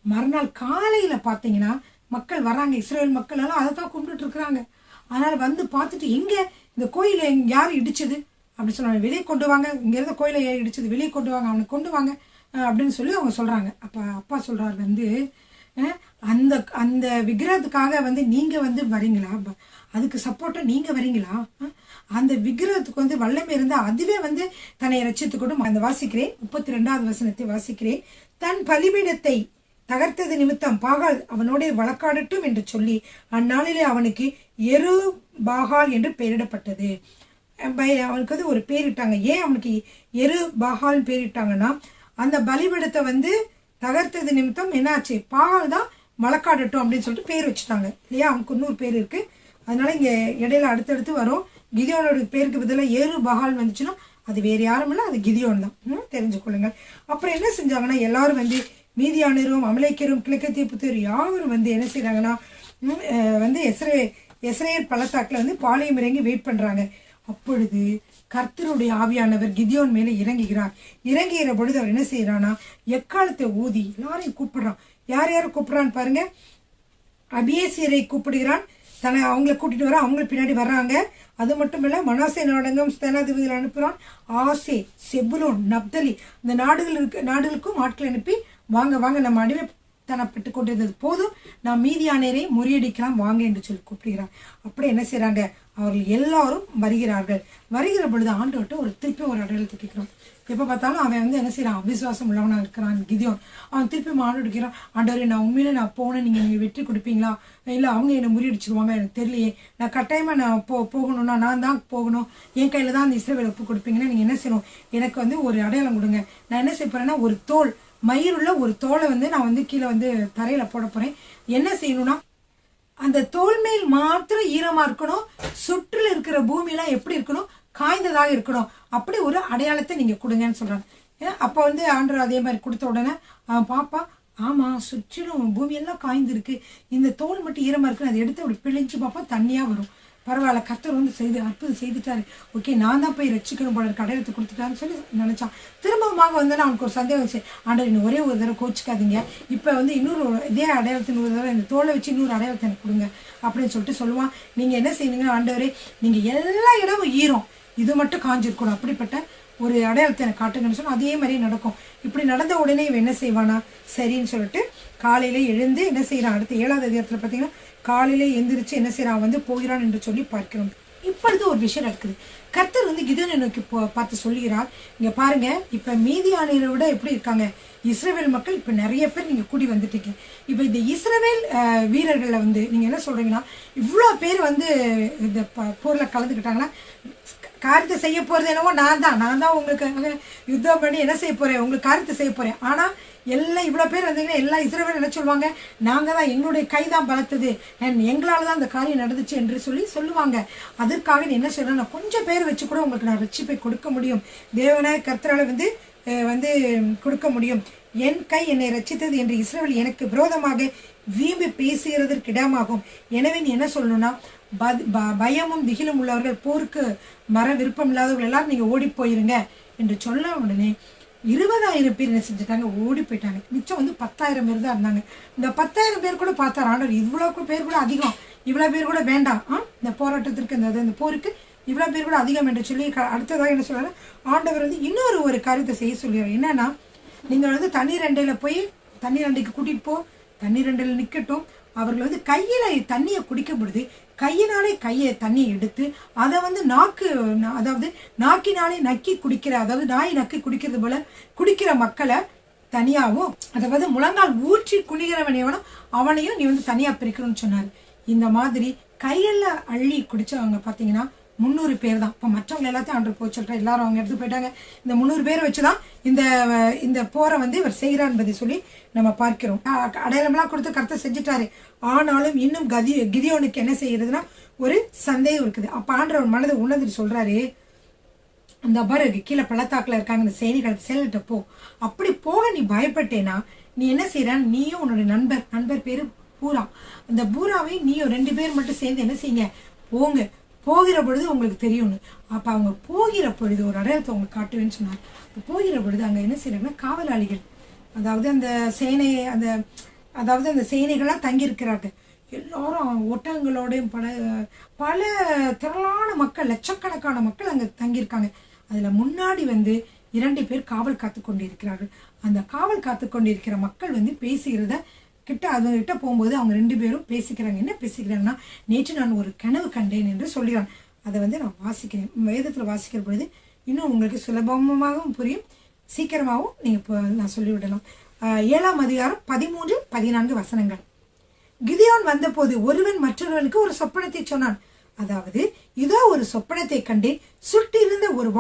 மறுநாள் காலையில் பார்த்தீங்கன்னா மக்கள் வராங்க, இஸ்ரேல் மக்கள் எல்லாம் அதை தான் கும்பிட்டுட்டு இருக்கிறாங்க. அதனால் வந்து பார்த்துட்டு, எங்கே இந்த கோயிலை யார் இடிச்சது அப்படின்னு சொன்னாங்க. வெளியே கொண்டு வாங்க, இங்கேருந்து கோயிலை யார் இடிச்சது, வெளியே கொண்டு வாங்க, அவனை கொண்டு வாங்க அப்படின்னு சொல்லி அவங்க சொல்கிறாங்க. அப்போ அப்பா சொல்கிறார் வந்து, அந்த அந்த விக்கிரகத்துக்காக வந்து நீங்கள் வந்து வரீங்களா, அதுக்கு சப்போர்ட்டாக நீங்கள் வரீங்களா, அந்த விக்கிரகத்துக்கு வந்து வல்லமை இருந்தால் அதுவே வந்து தன்னை ரட்சித்துக்கொண்டும். அந்த வாசிக்கிறேன் 32வது வசனத்தை வாசிக்கிறேன். தன் பலிபீடத்தை தகர்த்தது நிமித்தம் பாகால் அவனோட வழக்காடட்டும் என்று சொல்லி அந்நாளிலே அவனுக்கு எரு பாகால் என்று பெயரிடப்பட்டது. அவனுக்கு வந்து ஒரு பேரிட்டாங்க. ஏன் அவனுக்கு எரு பாகால் பேரிட்டாங்கன்னா, அந்த பலிபீடத்தை வந்து தகர்த்தது நிமித்தம் என்னாச்சு, பாகால் தான் வழக்காடட்டும் அப்படின்னு சொல்லிட்டு பேர் வச்சுட்டாங்க இல்லையா. அவனுக்கு இன்னொரு பேர் இருக்கு. அதனால இங்க இடையில அடுத்தடுத்து வரும். கிதியோனோட பேருக்கு பதிலாக ஏறு பகால் வந்துச்சுன்னா அது வேறு யாரும் இல்லை, அது கிதியோன் தான், தெரிஞ்சுக்கொள்ளுங்கள். அப்புறம் என்ன செஞ்சாங்கன்னா, எல்லாரும் வந்து மீதியானரும் அமலேக்கரும் கிழக்கத்திய புத்தர் யாவரும் வந்து என்ன செய்கிறாங்கன்னா வந்து எஸ்ரேல் பள்ளத்தாக்கில் வந்து பாளையம் இறங்கி வெயிட் பண்ணுறாங்க. அப்பொழுது கர்த்தருடைய ஆவியானவர் கிதியோன் மேலே இறங்குகிற பொழுது அவர் என்ன செய்யறான்னா எக்காலத்தை ஊதி எல்லாரையும் கூப்பிடுறான். யார் யாரை கூப்பிடுறான்னு பாருங்க. அபியேசியரை கூப்பிடுகிறான், அவங்கள கூட்டிட்டு வர, அவங்களுக்கு பின்னாடி வர்றாங்க. அது மட்டும் இல்ல மனாசே நாடகம் ஸ்தனாதிபதிகள் அனுப்புறான். ஆசே, செபுலோன், நப்தலி இந்த நாடுகளுக்கும் ஆட்கள் அனுப்பி வாங்க நம்ம அடிமைத்தனப்பட்டு கொண்டிருந்தது போதும், நாம் மீதியானரை முறியடிக்கலாம் வாங்க என்று சொல்லி கூப்பிடுகிறார். அப்படி என்ன செய்யறாங்க, அவர்கள் எல்லாரும் வருகிற பொழுது ஆண்டவர்கிட்ட திருப்பி ஒரு அடையாளத்தை கேட்கிறான். எப்போ பார்த்தாலும் அவன் வந்து என்ன செய்யறான், அவிசுவாசம் உள்ளவனா இருக்கிறான் கிதியோன். அவன் திருப்பி ஆண்டவர் கேட்கிறான், ஆண்டவரே நான் உண்மையில நான் போனேன், நீங்க வெற்றி கொடுப்பீங்களா, இல்லை அவங்க என்னை முறியடிச்சிருவாங்க, எனக்கு தெரியலையே, நான் கட்டாயமா நான் போகணும்னா நான் தான் போகணும், என் கையில தான் அந்த இஸ்ரவேலை ஒப்பு கொடுப்பீங்கன்னா நீங்க என்ன செய்யணும், எனக்கு வந்து ஒரு அடையாளம் கொடுங்க. நான் என்ன செய்ய போறேன்னா ஒரு தோல் மயிருள்ள ஒரு தோலை வந்து நான் வந்து கீழே வந்து தரையில போட போறேன். என்ன செய்யணும்னா அந்த தோல் மேல் மாத்திரம் ஈரமா இருக்கணும், சுற்றில் இருக்கிற பூமியெல்லாம் எப்படி இருக்கணும், காய்ந்ததாக இருக்கணும். அப்படி ஒரு அடையாளத்தை நீங்க கொடுங்கன்னு சொல்றாங்க. அப்ப வந்து ஆண்டவர் அதே மாதிரி கொடுத்த உடனே அவன் பாப்பா, ஆமா சுற்றிலும் பூமியெல்லாம் காய்ந்து இருக்கு, இந்த தோல் மட்டும் ஈரமா இருக்கு, அதை எடுத்து அப்படி பிழிஞ்சு பாப்பா தண்ணியா வரும். பரவாயில்ல, கர்த்தர் வந்து அற்புதம் செய்துட்டாரு, ஓகே நான் தான் போய் ரட்சிக்கணும் போல அடையாளத்தை கொடுத்துட்டான்னு சொல்லி நினைச்சான். திரும்பமாக வந்து அவனுக்கு ஒரு சந்தேகம் வச்சு, ஆண்டவர் இன்னும் ஒரே ஒரு தடவை கோச்சிக்காதீங்க, இப்போ வந்து இன்னொரு இதே அடையாளத்தின் ஒரு தடவை இந்த தோலை வச்சு இன்னொரு அடையாளத்தை எனக்கு கொடுங்க அப்படின்னு சொல்லிட்டு சொல்லுவான். நீங்க என்ன செய்வீங்க, ஆண்டவரே நீங்க எல்லா இடமும் ஈரம், இது மட்டும் காஞ்சிருக்கணும், அப்படிப்பட்ட ஒரு அடையாளத்தை எனக்கு காட்டுங்கன்னு சொன்னா அதே மாதிரி நடக்கும். இப்படி நடந்த உடனே இவன் என்ன செய்வானா, சரின்னு சொல்லிட்டு காலையில எழுந்து என்ன செய்யறான். அடுத்த 7வது அதிகாரத்துல பாத்தீங்கன்னா காலையில எந்திரிச்சு என்ன செய்யறான், வந்து போகிறான் என்று சொல்லி பார்க்கிறோம். இப்பொழுது ஒரு விஷயம் நடக்குது. கர்த்தர் வந்து கிதியோனை நோக்கி பார்த்து சொல்லுகிறார், இங்க பாருங்க, இப்ப மீதியானரை விட எப்படி இருக்காங்க இஸ்ரவேல் மக்கள், இப்ப நிறைய பேர் நீங்க கூடி வந்துட்டீங்க. இப்ப இந்த இஸ்ரவேல் வீரர்கள்ல வந்து நீங்க என்ன சொல்றீங்கன்னா, இவ்வளவு பேர் வந்து இந்த போர்ல கலந்துக்கிட்டாங்கன்னா காரியத்தை செய்ய போறது என்னவோ நான் தான் உங்களுக்கு யுத்தம் பண்ணி என்ன செய்ய போறேன், உங்களுக்கு காரியத்தை செய்ய போறேன். ஆனா எல்லாம் இவ்வளவு பேர் வந்தீங்கன்னா எல்லா இஸ்ரவேல் என்ன சொல்லுவாங்க, நாங்க தான், எங்களுடைய கைதான் பலத்தது, எங்களாலதான் அந்த காரியம் நடந்துச்சு என்று சொல்லுவாங்க. அதற்காக என்ன சொல்றேன், நான் கொஞ்சம் பேர் வச்சு கூட உங்களுக்கு நான் ரட்சிப்பை கொடுக்க முடியும், தேவனாய கர்த்தரால வந்து கொடுக்க முடியும். என் கை என்னை ரட்சித்தது என்று இஸ்ரவேல் எனக்கு விரோதமாக வீம்பு பேசுகிறதற்கு இடமாகும். எனவே நீ என்ன சொல்லணும்னா, பயமும் திகிலும் உள்ளவர்கள், போருக்கு விருப்பம் இல்லாதவர்கள் எல்லாரும் நீங்க ஓடி போயிருங்க என்று சொல்ல உடனே 20,000 பேர் என்ன செஞ்சுட்டாங்க, ஓடி போயிட்டாங்க. மிச்சம் வந்து 10,000 பேர் தான் இருந்தாங்க. இந்த 10,000 பேர் கூட பார்த்தார் ஆண்டவர், இவ்வளவு பேர் கூட அதிகம், இவ்வளவு பேர் கூட வேண்டாம், இந்த போராட்டத்திற்கு இந்த போருக்கு இவ்வளவு பேர் கூட அதிகம் என்று சொல்லி அடுத்ததாக என்ன சொல்றாரு, ஆண்டவர் வந்து இன்னொரு காரியத்தை செய்ய சொல்லுவார். என்னன்னா, நீங்க வந்து தண்ணீர் அண்டையில போய் தண்ணீர் அண்டைக்கு கூட்டிட்டு போ, தண்ணீர் அண்டையில நிக்கட்டும், அவர்கள் வந்து கையில தண்ணியை குடிக்கப்படுது, கையினாலே தண்ணியை எடுத்து அதை வந்து அதாவது நாக்கினாலே நக்கி குடிக்கிற, அதாவது நாய் நக்கி குடிக்கிறது போல குடிக்கிற மக்களை தனியாவும், அதாவது முழங்கால் ஊற்றி குடிக்கிறவன் எவனோ அவனையும் நீ வந்து தனியா பிரிக்கணும்னு சொன்னாரு. இந்த மாதிரி கையில அள்ளி குடிச்சவங்க பாத்தீங்கன்னா 300 பேர் தான். இப்போ மற்றவங்க எல்லாத்தையும் ஆண்டு போய் சொல்ற எல்லாரும் அவங்க எடுத்து போயிட்டாங்க. இந்த 300 பேரை வச்சுதான் இந்த போரை வந்து இவர் செய்கிறார் என்பதை சொல்லி நம்ம பார்க்கிறோம். அடையாளம்லாம் கொடுத்து கர்த்தர் செஞ்சுட்டாரு. ஆனாலும் இன்னும் கிதியோனுக்கு என்ன செய்யறதுன்னா ஒரு சந்தேகம் இருக்குது. அப்ப ஆண்டவர் மனதை உணர்ந்துட்டு சொல்றாரு, அந்த பாரு கீழே பள்ளத்தாக்குல இருக்காங்க இந்த சேனைகள், சேனிட்ட போ, அப்படி போக நீ பயப்பட்டேனா நீ என்ன செய்யறான், நீயும் உன்னுடைய நண்பர் பேரு பூரா, அந்த பூராவை நீயும் 2 பேர் மட்டும் சேர்ந்து என்ன செய்யுங்க, போகிற பொழுது உங்களுக்கு தெரியும்னு. அப்ப அவங்க போகிற பொழுது ஒரு அடையாளத்தை உங்களுக்கு காட்டுவேன்னு சொன்னார். போகிற பொழுது அங்க என்ன செய்யறாங்கன்னா காவலாளிகள், அதாவது அந்த சேனைகள்லாம் தங்கி இருக்கிறார்கள். எல்லாரும் ஒட்டகங்களோடையும் பல திரளான மக்கள், லட்சக்கணக்கான மக்கள் அங்க தங்கியிருக்காங்க. அதுல முன்னாடி வந்து 2 பேர் காவல் காத்து கொண்டிருக்கிறார்கள். அந்த காவல் காத்து கொண்டிருக்கிற மக்கள் வந்து பேசுகிறத அவங்க கிட்ட போகும்போது அவங்க 2 பேரும் பேசிக்கிறாங்க. என்ன பேசிக்கிறாங்கன்னா, நேற்று நான் ஒரு கனவு கண்டேன் என்று சொல்கிறான். அதை வந்து நான் வாசிக்கிறேன். வேதத்துல வாசிக்கிற பொழுது இன்னும் உங்களுக்கு சுலபமாகவும் புரியும், சீக்கிரமாகவும் நீங்க நான் சொல்லிவிடலாம். 7ஆம் அதிகாரம் 13-14 வசனங்கள். கிதியோன் வந்த போது ஒருவன் மற்றொருவனுக்கு ஒரு சொப்பனத்தை சொன்னான். அதாவது, இதோ ஒரு சொப்பனத்தை கண்டேன், சுட்டிருந்த ஒரு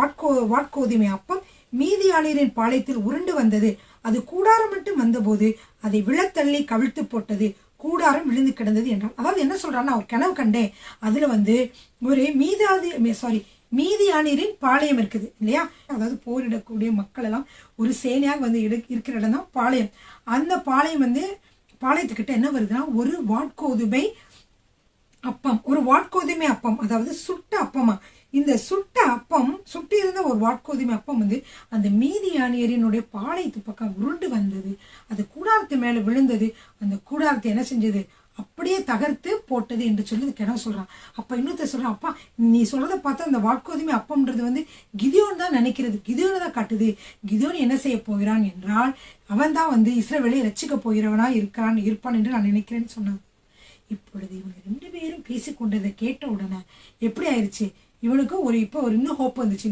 வாட்கோதுமை அப்பம் மீதியானரின் பாளையத்தில் உருண்டு வந்தது. அது கூடாரம் மட்டும் வந்தபோது அதை விழத்தள்ளி கவிழ்த்து போட்டது, கூடாரம் விழுந்து கிடந்தது என்றான். அதாவது என்ன சொல்றான்னா, ஒரு கனவு கண்டேன், அதுல வந்து ஒரு மீதியானியரின் பாளையம் இருக்குது இல்லையா, அதாவது போரிடக்கூடிய மக்கள் எல்லாம் ஒரு சேனையாக வந்து இருக்கிற இடம் தான் பாளையம். அந்த பாளையம் வந்து பாளையத்துக்கிட்ட என்ன வருதுன்னா ஒரு வாட்கோதுமை அப்பம், ஒரு வாட்கோதுமை அப்பம், அதாவது சுட்ட அப்பமா. இந்த சுட்ட அப்பம், சுட்டி இருந்த ஒரு வாட்கோதுமை அப்பம் வந்து அந்த மீதியானியரினுடைய பாளையத்து பக்கம் உருண்டு வந்தது. அது கூடாரத்து மேல விழுந்தது. அந்த கூடாரத்தை என்ன செஞ்சது, அப்படியே தகர்த்து போட்டது என்று சொல்லி கிணறு சொல்றான். அப்ப இன்னொருத்த சொல்றான், அப்பா நீ சொல்றதை பார்த்தா அந்த வாட்கோதுமை அப்பம்ன்றது வந்து கிதியோன் தான் நினைக்கிறது, கிதியோனை தான் காட்டுது. கிதியோன் என்ன செய்ய போகிறான் என்றால் அவன் தான் வந்து இஸ்ரவேலை ரட்சிக்க போகிறவனா இருப்பான் என்று நான் நினைக்கிறேன்னு சொன்னான். இப்பொழுது இவங்க 2 பேரும் பேசிக்கொண்டதை கேட்ட உடனே எப்படி ஆயிடுச்சு, இவனுக்கும் இப்போ ஒரு இன்னும் ஹோப் வந்துச்சு.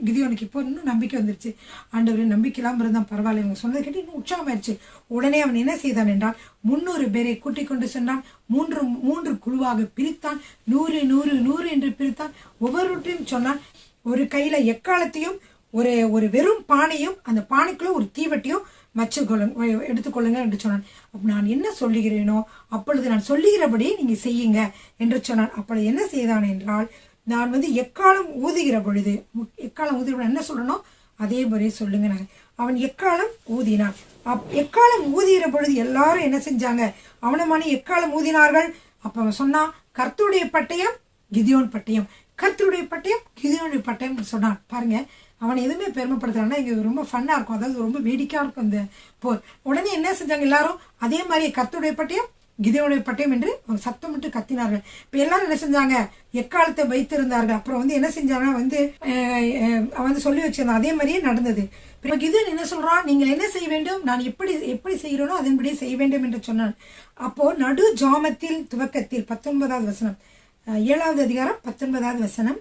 கிதியோனுக்கு இப்போ இன்னும் நம்பிக்கை வந்துருச்சு. ஆண்டவர் நம்பிக்கை இல்லாமல் இருந்தான், பரவாயில்ல, இவங்க சொன்னதை கேட்டு இன்னும் உற்சாகமாயிருச்சு. உடனே அவன் என்ன செய்தான் என்றால் 300 பேரை கூட்டிக் கொண்டு சென்றான். 3 குழுவாக பிரித்தான். 100 100 100 என்று பிரித்தான். ஒவ்வொருத்தையும் சொன்னான், ஒரு கையில எக்காலத்தையும் ஒரு வெறும் பானையும் அந்த பானைக்குள்ள ஒரு தீவட்டியும் எடுத்துக்கொள்ளுங்க என்று சொன்னான். நான் என்ன சொல்லுகிறேனோ அப்பொழுது நான் சொல்லுகிறபடி நீங்க செய்யுங்க என்று சொன்னான். அப்பொழுது என்ன செய்தான் என்றால், நான் வந்து எக்காலம் ஊதுகிற பொழுது என்ன சொல்லணும் அதே மாதிரி சொல்லுங்க. அவன் எக்காலம் ஊதினான். எக்காலம் ஊதுகிற பொழுது எல்லாரும் என்ன செஞ்சாங்க, அவனமான எக்காலம் ஊதினார்கள். அப்ப அவன் சொன்னான், கர்த்தருடைய பட்டயம் கிதியோன் பட்டயம், கர்த்தருடைய பட்டயம் கிதியோனுடைய பட்டயம் சொன்னான். பாருங்க, அவன் எதுவுமே பெருமைப்படுத்துறான்னா இங்க ரொம்ப ஃபன்னா இருக்கும், அதாவது ரொம்ப வேடிக்கையா இருக்கும் இந்த போர். உடனே என்ன செஞ்சாங்க எல்லாரும், அதே மாதிரி கர்த்தருடைய பட்டயம் கிதியோனுடைய பட்டயம் என்று சத்தமிட்டு கத்தினார்கள். இப்ப எல்லாரும் என்ன செஞ்சாங்க, எக்காலத்தை வைத்திருந்தார்கள். அப்புறம் வந்து என்ன செஞ்சாங்கன்னா வந்து அவன் சொல்லி வச்சிருந்தான், அதே மாதிரியே நடந்தது. இப்ப கிதியோன் என்ன சொல்றான், நீங்கள் என்ன செய்ய வேண்டும், நான் எப்படி செய்கிறேனோ அதன்படியே செய்ய வேண்டும் என்று சொன்னான். அப்போ நடு ஜாமத்தில் துவக்கத்தில் 19வது வசனம், 7வது அதிகாரம் 19வது வசனம்,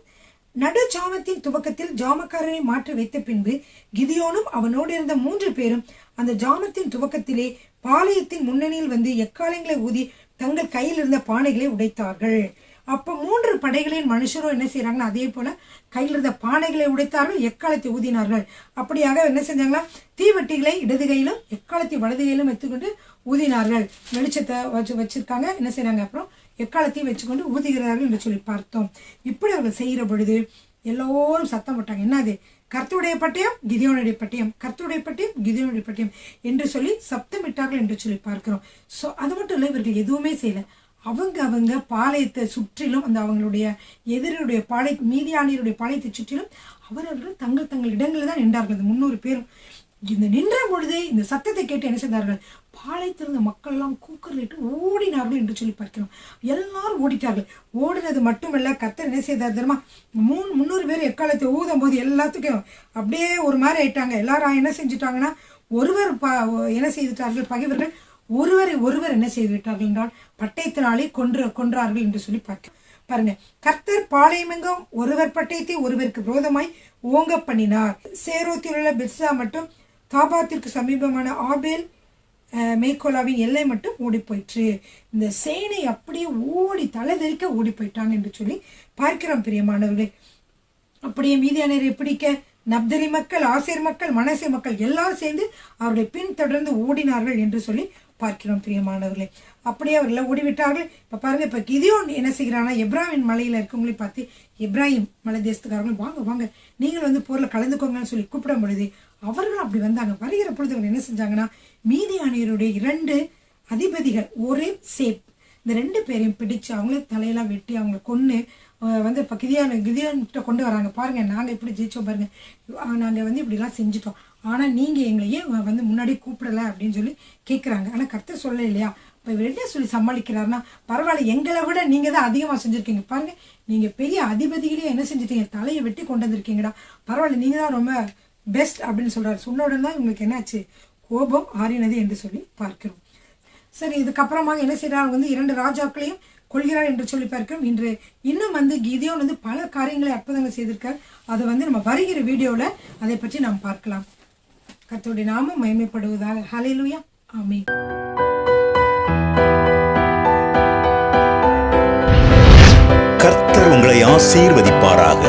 நடு ஜாமத்தின் துவக்கத்தில் ஜாமக்காரரை மாற்றி வைத்த பின்பு கிதியோனும் அவனோடு இருந்த 3 பேரும் அந்த ஜாமத்தின் துவக்கத்திலே பாளையத்தின் முன்னணியில் வந்து எக்காலங்களை ஊதி தங்கள் கையில் இருந்த பானைகளை உடைத்தார்கள். அப்ப 3 படைகளின் மனுஷரும் என்ன செய்யறாங்கன்னா அதே போல கையில் இருந்த பானைகளை உடைத்தார்கள், எக்காலத்தை ஊதினார்கள். அப்படியாக என்ன செஞ்சாங்களா, தீவட்டிகளை இடது கையிலும் எக்காலத்தை வலது கையிலும் வைத்துக்கொண்டு ஊதினார்கள். வெளிச்சத்தை வச்சிருக்காங்க, என்ன செய்யறாங்க, அப்புறம் எக்காலத்தையும் வச்சுக்கொண்டு ஊதுகிறார்கள் என்று சொல்லி பார்த்தோம். இப்படி அவர்கள் செய்கிற பொழுது எல்லோரும் சத்தம் போட்டாங்க, என்னது, கர்த்தருடைய பட்டயம் கிதியோனுடைய பட்டயம், கர்த்தருடைய பட்டயம் கிதியோனுடைய பட்டயம் என்று சொல்லி சப்தமிட்டார்கள் என்று சொல்லி பார்க்கிறோம். ஸோ அது மட்டும் இல்லை, இவர்கள் எதுவுமே செய்யல. அவங்க பாளையத்தை சுற்றிலும் அந்த அவங்களுடைய எதிரியுடைய மீதியானியருடைய பாளையத்தை சுற்றிலும் அவர்கள் தங்கள் இடங்களில் தான் நின்றார்கள். இந்த 300 பேரும் இந்த நின்ற பொழுதே இந்த சத்தத்தை கேட்டு என்ன செய்தார்கள், பாளையத்திலிருந்த மக்கள் எல்லாம் கூக்குரலிட்டு ஓடினார்கள் என்று சொல்லி பார்க்கிறோம். எல்லாரும் ஓடிட்டார்கள். ஓடினது மட்டுமல்ல, கர்த்தர் என்ன செய்தார் தெரியுமா, 300 பேர் எக்காலத்தை ஊதும் போது எல்லாத்துக்கும் அப்படியே ஒரு மாதிரி ஆயிட்டாங்க. எல்லாரும் என்ன செஞ்சுட்டாங்கன்னா, ஒருவர் என்ன செய்துட்டார்கள், பகைவர்கள் ஒருவர் என்ன செய்து விட்டார்கள் என்றால் பட்டயத்தினாலே கொன்றார்கள் என்று சொல்லி பார்க்கிறோம். பாருங்க, கர்த்தர் பாளையமெங்கும் ஒருவர் பட்டயத்தை ஒருவருக்கு விரோதமாய் ஓங்க பண்ணினார். சேரோத்தில் உள்ள பெத்சா மட்டும் தாபாத்திற்கு சமீபமான ஆபேல் மேய்கோலாவின் எல்லை மட்டும் ஓடி போயிற்று. இந்த சேனை அப்படியே ஓடி தலைதெறிக்க ஓடி போயிட்டாங்க என்று சொல்லி பார்க்கிறோம் பிரியமானவர்களே. அப்படியே மீதியானரை பிடிக்க நப்தலி மக்கள், ஆசேர் மக்கள், மனசே மக்கள் எல்லாரும் சேர்ந்து அவருடைய பின் தொடர்ந்து ஓடினார்கள் என்று சொல்லி பார்க்கிறோம் பிரியமானவர்களே. அப்படியே அவர்கள் ஓடிவிட்டார்கள். இப்ப பாருங்க, இப்ப கிதியோன் என்ன செய்கிறானா, எப்ராஹிம் மலையில இருக்கவங்களை பார்த்து, எப்ராஹிம் மலை தேசத்துக்காரர்கள் வாங்க நீங்கள் வந்து போர்ல கலந்துக்கோங்கன்னு சொல்லி கூப்பிடும் பொழுது அவர்கள் அப்படி வந்தாங்க. வருகிற பொழுது அவங்க என்ன செஞ்சாங்கன்னா, மீதியானியருடைய 2 அதிபதிகள் ஒரே சேப், இந்த 2 பேரையும் பிடிச்சு அவங்களே தலையெல்லாம் வெட்டி அவங்களை கொன்று வந்து இப்போ கிதியோன்கிட்ட கொண்டு வராங்க. பாருங்க, நாங்கள் இப்படி ஜெயிச்சோம் பாருங்க, நாங்கள் வந்து இப்படிலாம் செஞ்சுட்டோம், ஆனால் நீங்கள் எங்களை ஏன் வந்து முன்னாடி கூப்பிடலை அப்படின்னு சொல்லி கேட்குறாங்க. ஆனால் கர்த்தர் சொல்ல இல்லையா. இப்போ இவர் என்ன சொல்லி சமாளிக்கிறாருன்னா, பரவாயில்ல, எங்களை விட நீங்கள் தான் அதிகமாக செஞ்சுருக்கீங்க, பாருங்க நீங்கள் பெரிய அதிபதிகளே என்ன செஞ்சுட்டீங்க, தலையை வெட்டி கொண்டு வந்திருக்கீங்கடா, பரவாயில்ல, நீங்கள் தான் ரொம்ப பெஸ்ட் அப்படின்னு சொல்கிறாரு. சொன்ன உடனே தான் உங்களுக்கு என்னாச்சு, கோபம் ஆறினது என்று சொல்லி பார்க்கிறோம். சரி, இதுக்கப்புறமாக என்ன செய்யறாங்க வந்து 2 ராஜாக்களையும் கொள்கிறார் என்று சொல்லி பார்க்கிறோம். இன்று இன்னும் வந்து கிதியோன் வந்து பல காரியங்களை அற்புதங்கள் செய்திருக்கார். அதை வந்து நம்ம வருகிற வீடியோவில் அதை பற்றி நாம் பார்க்கலாம். கர்த்தருடைய நாமம் மகிமைப்படுவதாக. ஹல்லேலூயா, ஆமென். கர்த்தர் உங்களை ஆசீர்வதிப்பாராக.